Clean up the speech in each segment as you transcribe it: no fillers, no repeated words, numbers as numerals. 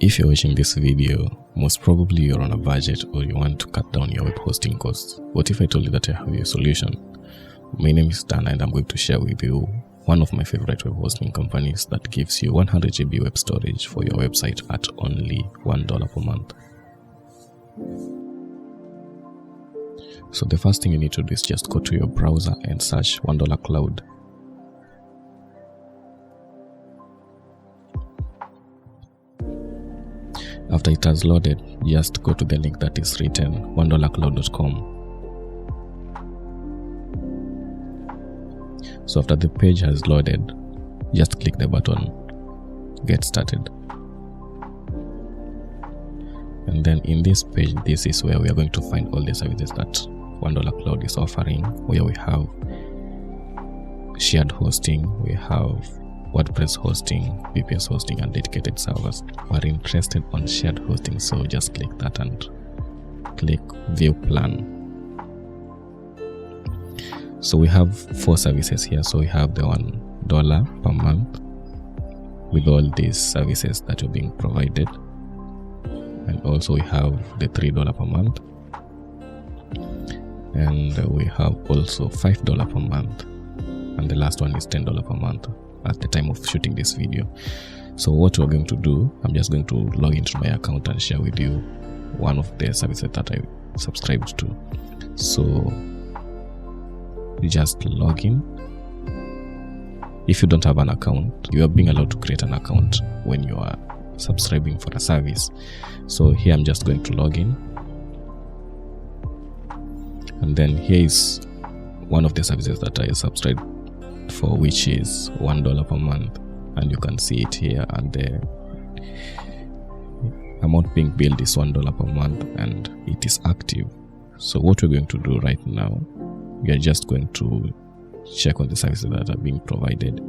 If you're watching this video, most probably you're on a budget or you want to cut down your web hosting costs. What if I told you that I have your solution? My name is Dan and I'm going to share with you one of my favorite web hosting companies that gives you 100 GB web storage for your website at only $1 per month. So the first thing you need to do is just go to your browser and search $1 Cloud. After it has loaded, just go to the link that is written $1cloud.com. So after the page has loaded, just click the button Get Started. And then in this page, this is where we are going to find all the services that $1 Cloud is offering, where we have shared hosting, we have WordPress hosting, VPS hosting, and dedicated servers. We're interested on shared hosting, so just click that and click View Plan. So we have 4 services here. So we have the $1 per month with all these services that are being provided, and also we have the $3 per month, and we have also $5 per month, and the last one is $10 per month at the time of shooting this video. So what we're going to do, I'm just going to log into my account and share with you one of the services that I subscribed to. So you just log in. If you don't have an account, you are being allowed to create an account when you are subscribing for a service. So here I'm just going to log in, and then here is one of the services that I subscribed for, which is $1 per month, and you can see it here, and the amount being billed is $1 per month and it is active. So what we're going to do right now, we are just going to check on the services that are being provided,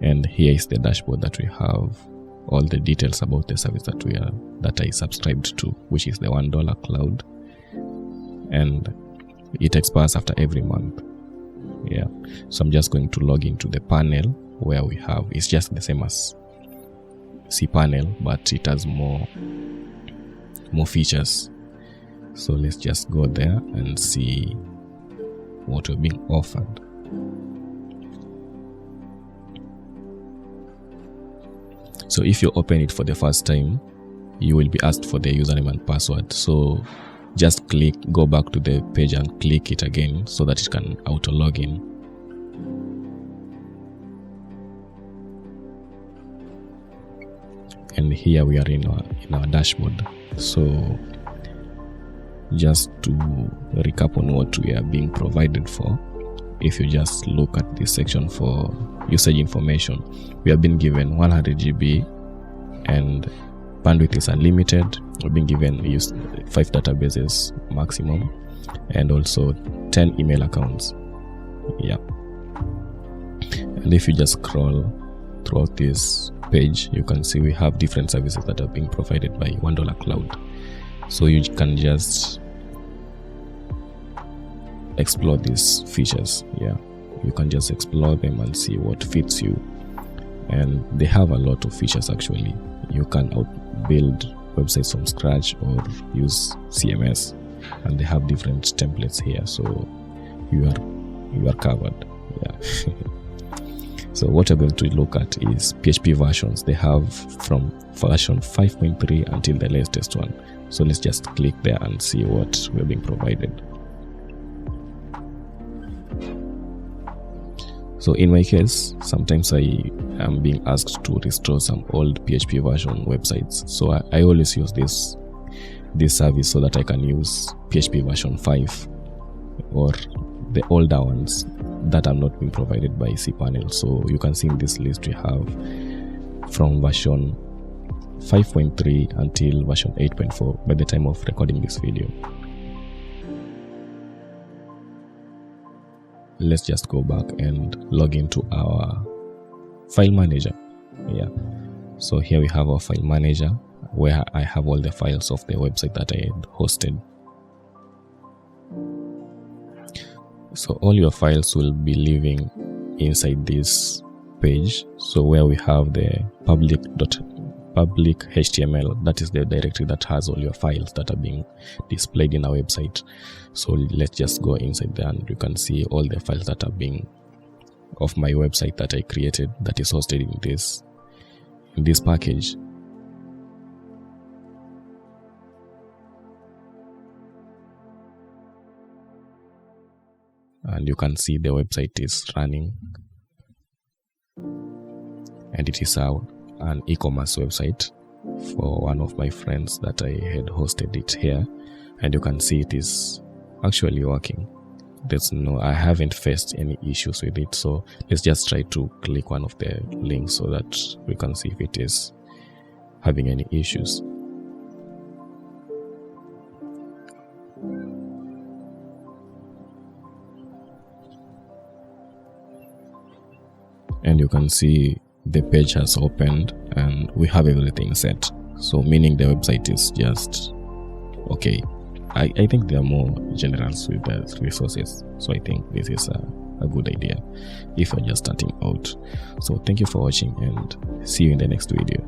and here is the dashboard that we have all the details about the service that I subscribed to, which is the $1 Cloud, and it expires after every month. Yeah, so I'm just going to log into the panel where we have, it's just the same as cPanel, but it has more features. So let's just go there and see what we're being offered. So if you open it for the first time, you will be asked for the username and password. So just go back to the page and click it again so that it can auto log in. And here we are in our dashboard. So just to recap on what we are being provided for, if you just look at this section for usage information, we have been given 100 GB and bandwidth is unlimited. We've been given 5 databases maximum, and also 10 email accounts. Yeah. And if you just scroll throughout this page, you can see we have different services that are being provided by $1 Cloud. So you can just explore these features. Yeah, you can just explore them and see what fits you. And they have a lot of features actually. You can build websites from scratch or use CMS, and they have different templates here, so you are covered. Yeah. So what we're going to look at is PHP versions. They have from version 5.3 until the latest one. So let's just click there and see what we're being provided. So in my case, sometimes I am being asked to restore some old PHP version websites. So I always use this service so that I can use PHP version 5 or the older ones that are not being provided by cPanel. So you can see in this list we have from version 5.3 until version 8.4 by the time of recording this video. Let's just go back and log into our file manager. Yeah, so here we have our file manager where I have all the files of the website that I had hosted. So all your files will be living inside this page, so where we have the public HTML, that is the directory that has all your files that are being displayed in our website. So let's just go inside there, and you can see all the files that are being of my website that I created, that is hosted in this package. And you can see the website is running, and it is an e-commerce website for one of my friends that I had hosted it here, and you can see it is actually working. I haven't faced any issues with it. So let's just try to click one of the links so that we can see if it is having any issues. And you can see the page has opened and we have everything set. So meaning the website is just okay. I think they are more generous with the resources. So I think this is a good idea if you're just starting out. So thank you for watching, and see you in the next video.